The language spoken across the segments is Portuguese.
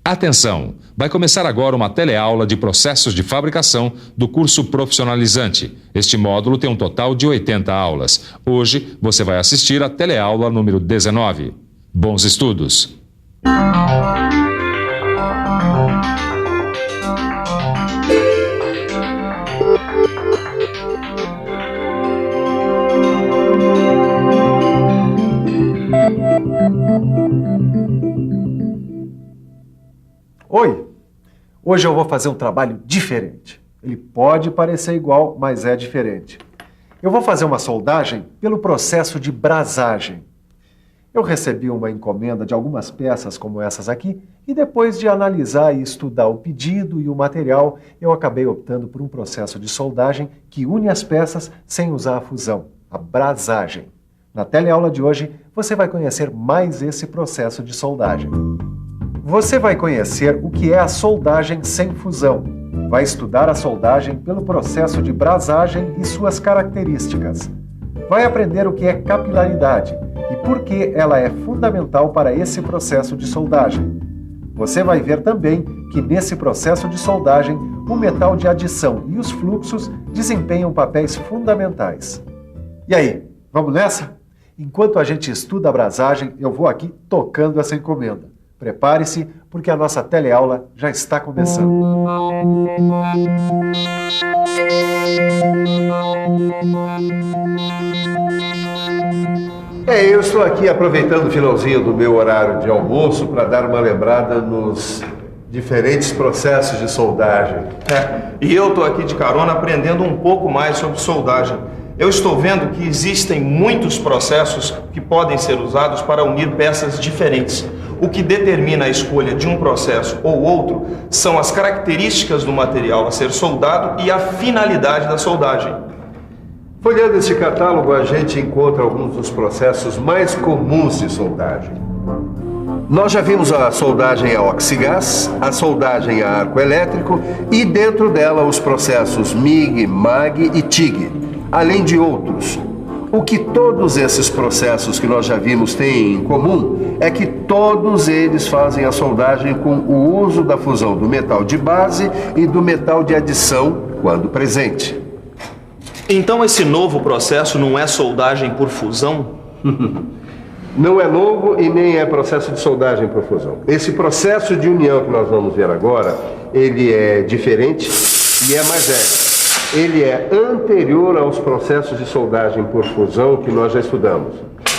Atenção! Vai começar agora uma teleaula de processos de fabricação do curso profissionalizante. Este módulo tem um total de 80 aulas. Hoje você vai assistir a teleaula número 19. Bons estudos! Oi! Hoje eu vou fazer um trabalho diferente. Ele pode parecer igual, mas é diferente. Eu vou fazer uma soldagem pelo processo de brasagem. Eu recebi uma encomenda de algumas peças como essas aqui e depois de analisar e estudar o pedido e o material, eu acabei optando por um processo de soldagem que une as peças sem usar a fusão, a brasagem. Na teleaula de hoje, você vai conhecer mais esse processo de soldagem. Você vai conhecer o que é a soldagem sem fusão. Vai estudar a soldagem pelo processo de brasagem e suas características. Vai aprender o que é capilaridade e por que ela é fundamental para esse processo de soldagem. Você vai ver também que nesse processo de soldagem, o metal de adição e os fluxos desempenham papéis fundamentais. E aí, vamos nessa? Enquanto a gente estuda a brasagem, eu vou aqui tocando essa encomenda. Prepare-se, porque a nossa teleaula já está começando. Eu estou aqui aproveitando o finalzinho do meu horário de almoço para dar uma lembrada nos diferentes processos de soldagem. E eu estou aqui de carona aprendendo um pouco mais sobre soldagem. Eu estou vendo que existem muitos processos que podem ser usados para unir peças diferentes. O que determina a escolha de um processo ou outro são as características do material a ser soldado e a finalidade da soldagem. Folheando este catálogo, a gente encontra alguns dos processos mais comuns de soldagem. Nós já vimos a soldagem a oxigás, a soldagem a arco elétrico e dentro dela os processos MIG, MAG e TIG, além de outros. O que todos esses processos que nós já vimos têm em comum é que todos eles fazem a soldagem com o uso da fusão do metal de base e do metal de adição quando presente. Então esse novo processo não é soldagem por fusão? Não é novo e nem é processo de soldagem por fusão. Esse processo de união que nós vamos ver agora, ele é diferente e é mais velho. Ele é anterior aos processos de soldagem por fusão que nós já estudamos.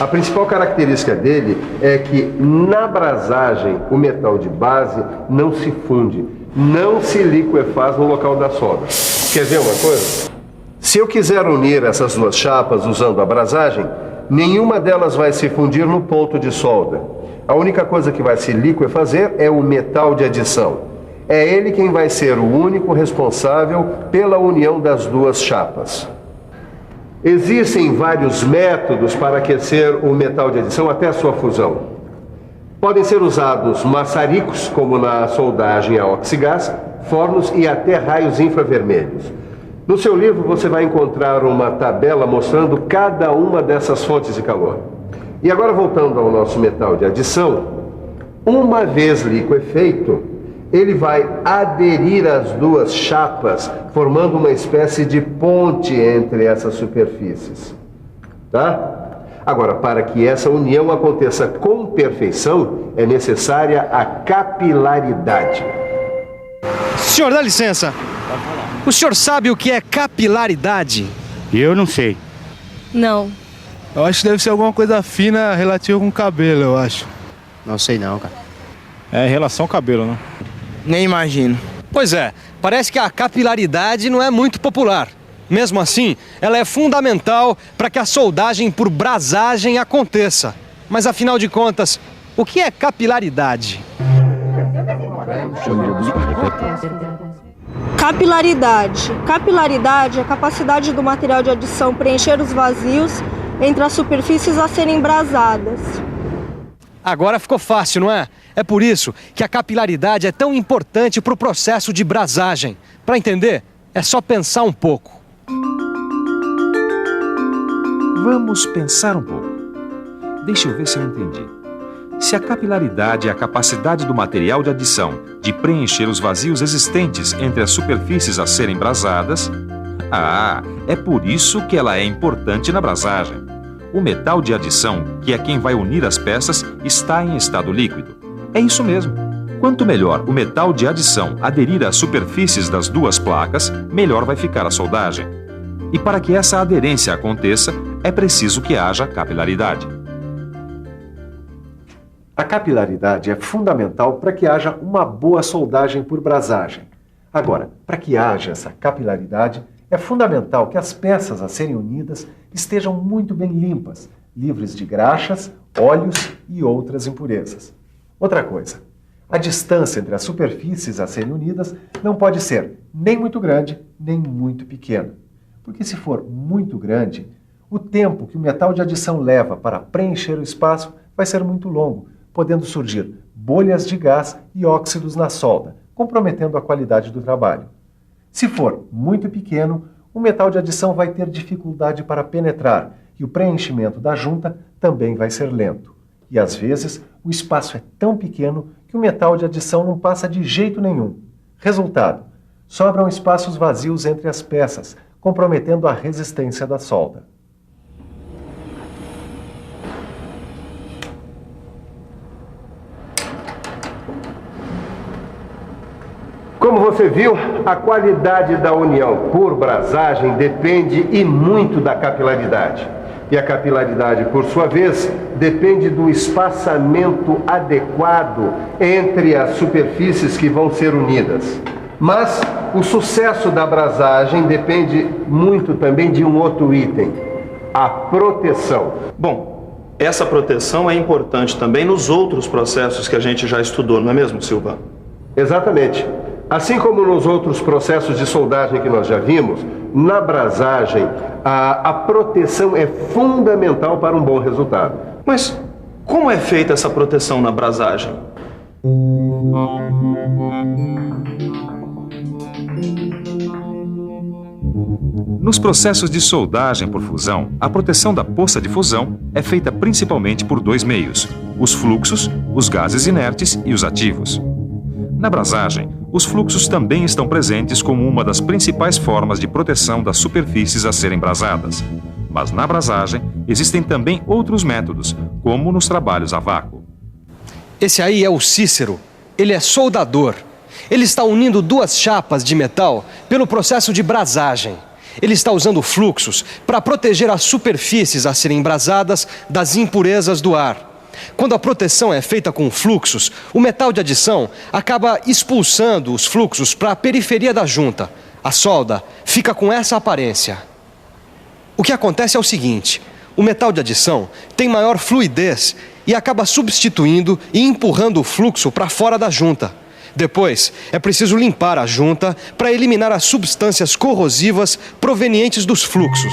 A principal característica dele é que na brasagem o metal de base não se funde, não se liquefaz no local da solda. Quer ver uma coisa? Se eu quiser unir essas duas chapas usando a brasagem, nenhuma delas vai se fundir no ponto de solda. A única coisa que vai se liquefazer é o metal de adição. É ele quem vai ser o único responsável pela união das duas chapas. Existem vários métodos para aquecer o metal de adição até a sua fusão. Podem ser usados maçaricos, como na soldagem a oxigás, fornos e até raios infravermelhos. No seu livro você vai encontrar uma tabela mostrando cada uma dessas fontes de calor. E agora voltando ao nosso metal de adição, uma vez liquefeito, ele vai aderir às duas chapas, formando uma espécie de ponte entre essas superfícies. Tá? Agora, para que essa união aconteça com perfeição, é necessária a capilaridade. Senhor, dá licença. O senhor sabe o que é capilaridade? Eu não sei. Não. Eu acho que deve ser alguma coisa fina relativa com cabelo, eu acho. Não sei não, cara. É em relação ao cabelo, né? Nem imagino. Pois é, parece que a capilaridade não é muito popular. Mesmo assim, ela é fundamental para que a soldagem por brasagem aconteça. Mas afinal de contas, o que é capilaridade? Capilaridade. Capilaridade é a capacidade do material de adição preencher os vazios entre as superfícies a serem brasadas. Agora ficou fácil, não é? É por isso que a capilaridade é tão importante para o processo de brasagem. Para entender, é só pensar um pouco. Vamos pensar um pouco. Deixa eu ver se eu entendi. Se a capilaridade é a capacidade do material de adição de preencher os vazios existentes entre as superfícies a serem brasadas, é por isso que ela é importante na brasagem. O metal de adição, que é quem vai unir as peças, está em estado líquido. É isso mesmo. Quanto melhor o metal de adição aderir às superfícies das duas placas, melhor vai ficar a soldagem. E para que essa aderência aconteça, é preciso que haja capilaridade. A capilaridade é fundamental para que haja uma boa soldagem por brasagem. Agora, para que haja essa capilaridade, é fundamental que as peças a serem unidas estejam muito bem limpas, livres de graxas, óleos e outras impurezas. Outra coisa, a distância entre as superfícies a serem unidas não pode ser nem muito grande, nem muito pequena. Porque se for muito grande, o tempo que o metal de adição leva para preencher o espaço vai ser muito longo, podendo surgir bolhas de gás e óxidos na solda, comprometendo a qualidade do trabalho. Se for muito pequeno, o metal de adição vai ter dificuldade para penetrar e o preenchimento da junta também vai ser lento. E às vezes, o espaço é tão pequeno que o metal de adição não passa de jeito nenhum. Resultado: sobram espaços vazios entre as peças, comprometendo a resistência da solda. Como você viu, a qualidade da união por brasagem depende e muito da capilaridade. E a capilaridade, por sua vez, depende do espaçamento adequado entre as superfícies que vão ser unidas. Mas o sucesso da brasagem depende muito também de um outro item: a proteção. Bom, essa proteção é importante também nos outros processos que a gente já estudou, não é mesmo, Silva? Exatamente. Assim como nos outros processos de soldagem que nós já vimos, na brasagem, a proteção é fundamental para um bom resultado. Mas como é feita essa proteção na brasagem? Nos processos de soldagem por fusão, a proteção da poça de fusão é feita principalmente por dois meios: os fluxos, os gases inertes e os ativos. Na brasagem, os fluxos também estão presentes como uma das principais formas de proteção das superfícies a serem brasadas. Mas na brasagem, existem também outros métodos, como nos trabalhos a vácuo. Esse aí é o Cícero. Ele é soldador. Ele está unindo duas chapas de metal pelo processo de brasagem. Ele está usando fluxos para proteger as superfícies a serem brasadas das impurezas do ar. Quando a proteção é feita com fluxos, o metal de adição acaba expulsando os fluxos para a periferia da junta. A solda fica com essa aparência. O que acontece é o seguinte: o metal de adição tem maior fluidez e acaba substituindo e empurrando o fluxo para fora da junta. Depois, é preciso limpar a junta para eliminar as substâncias corrosivas provenientes dos fluxos.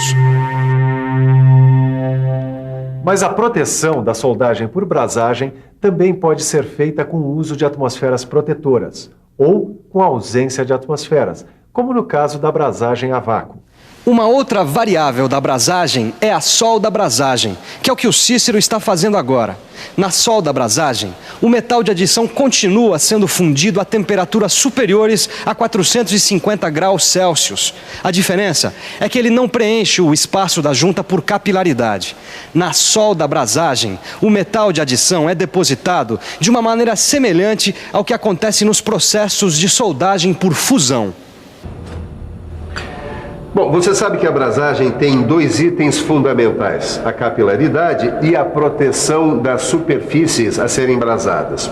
Mas a proteção da soldagem por brasagem também pode ser feita com o uso de atmosferas protetoras ou com a ausência de atmosferas, como no caso da brasagem a vácuo. Uma outra variável da brasagem é a solda-brasagem, que é o que o Cícero está fazendo agora. Na solda-brasagem, o metal de adição continua sendo fundido a temperaturas superiores a 450 graus Celsius. A diferença é que ele não preenche o espaço da junta por capilaridade. Na solda-brasagem, o metal de adição é depositado de uma maneira semelhante ao que acontece nos processos de soldagem por fusão. Bom, você sabe que a brasagem tem dois itens fundamentais: a capilaridade e a proteção das superfícies a serem brasadas.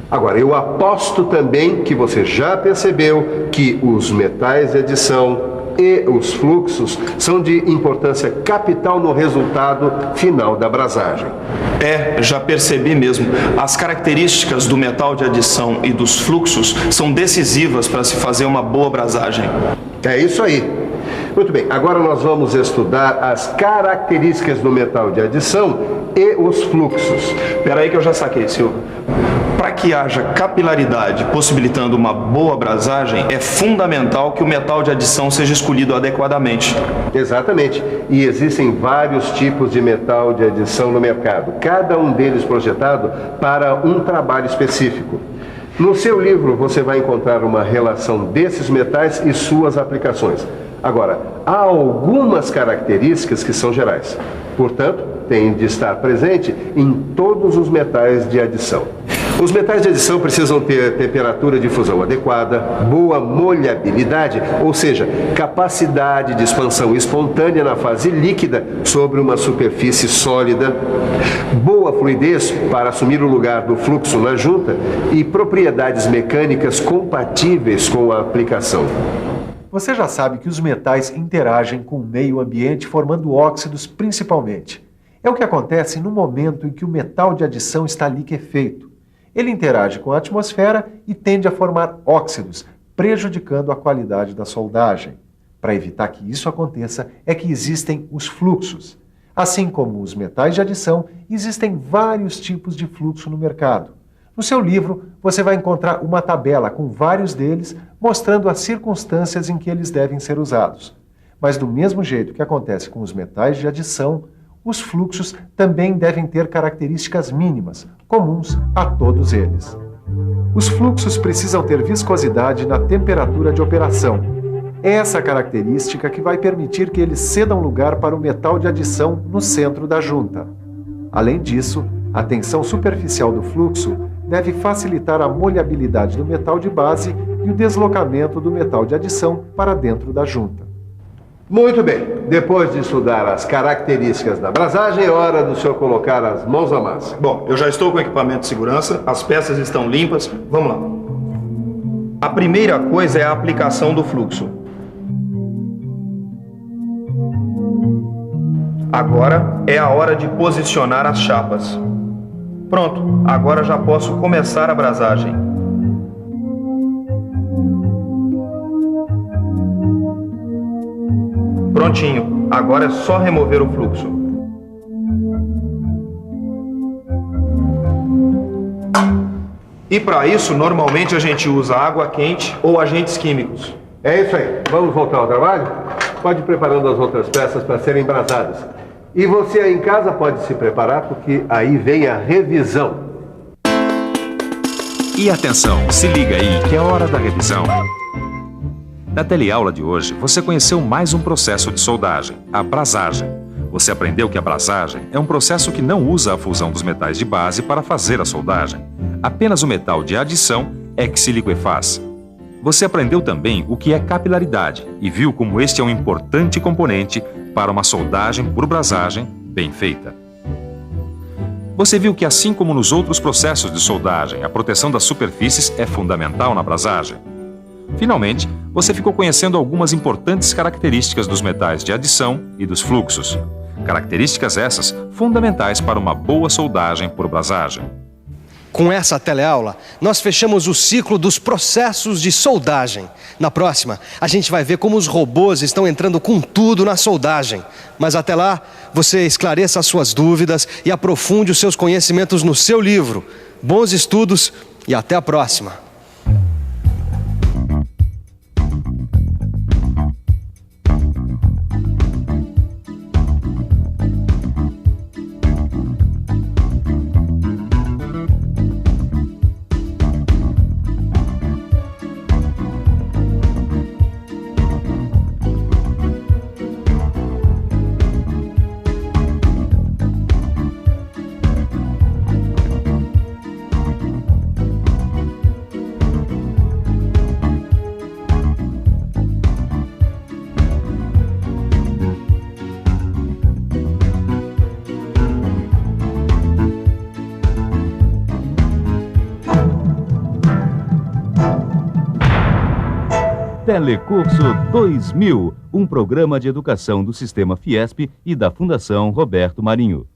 Agora, eu aposto também que você já percebeu que os metais de adição e os fluxos são de importância capital no resultado final da brasagem. Já percebi mesmo. As características do metal de adição e dos fluxos são decisivas para se fazer uma boa brasagem. É isso aí. Muito bem, agora nós vamos estudar as características do metal de adição e os fluxos. Espera aí que eu já saquei, Silvio. Para que que haja capilaridade possibilitando uma boa brasagem, é fundamental que o metal de adição seja escolhido adequadamente. Exatamente. E existem vários tipos de metal de adição no mercado, cada um deles projetado para um trabalho específico. No seu livro você vai encontrar uma relação desses metais e suas aplicações. Agora, há algumas características que são gerais. Portanto, tem de estar presente em todos os metais de adição. Os metais de adição precisam ter temperatura de fusão adequada, boa molhabilidade, ou seja, capacidade de expansão espontânea na fase líquida sobre uma superfície sólida, boa fluidez para assumir o lugar do fluxo na junta e propriedades mecânicas compatíveis com a aplicação. Você já sabe que os metais interagem com o meio ambiente formando óxidos principalmente. É o que acontece no momento em que o metal de adição está liquefeito. Ele interage com a atmosfera e tende a formar óxidos, prejudicando a qualidade da soldagem. Para evitar que isso aconteça, é que existem os fluxos. Assim como os metais de adição, existem vários tipos de fluxo no mercado. No seu livro, você vai encontrar uma tabela com vários deles, mostrando as circunstâncias em que eles devem ser usados. Mas do mesmo jeito que acontece com os metais de adição, os fluxos também devem ter características mínimas, comuns a todos eles. Os fluxos precisam ter viscosidade na temperatura de operação. É essa característica que vai permitir que eles cedam lugar para o metal de adição no centro da junta. Além disso, a tensão superficial do fluxo deve facilitar a molhabilidade do metal de base e o deslocamento do metal de adição para dentro da junta. Muito bem, depois de estudar as características da brasagem, é hora do senhor colocar as mãos à massa. Bom, eu já estou com o equipamento de segurança, as peças estão limpas, vamos lá. A primeira coisa é a aplicação do fluxo. Agora é a hora de posicionar as chapas. Pronto, agora já posso começar a brasagem. Prontinho, agora é só remover o fluxo. E para isso, normalmente a gente usa água quente ou agentes químicos. É isso aí, vamos voltar ao trabalho? Pode ir preparando as outras peças para serem brasadas. E você aí em casa pode se preparar, porque aí vem a revisão. E atenção, se liga aí que é hora da revisão. Na teleaula de hoje, você conheceu mais um processo de soldagem, a brasagem. Você aprendeu que a brasagem é um processo que não usa a fusão dos metais de base para fazer a soldagem. Apenas o metal de adição é que se liquefaz. Você aprendeu também o que é capilaridade e viu como este é um importante componente para uma soldagem por brasagem bem feita. Você viu que, assim como nos outros processos de soldagem, a proteção das superfícies é fundamental na brasagem. Finalmente, você ficou conhecendo algumas importantes características dos metais de adição e dos fluxos. Características essas fundamentais para uma boa soldagem por brasagem. Com essa teleaula, nós fechamos o ciclo dos processos de soldagem. Na próxima, a gente vai ver como os robôs estão entrando com tudo na soldagem. Mas até lá, você esclareça as suas dúvidas e aprofunde os seus conhecimentos no seu livro. Bons estudos e até a próxima! Telecurso 2000, um programa de educação do Sistema Fiesp e da Fundação Roberto Marinho.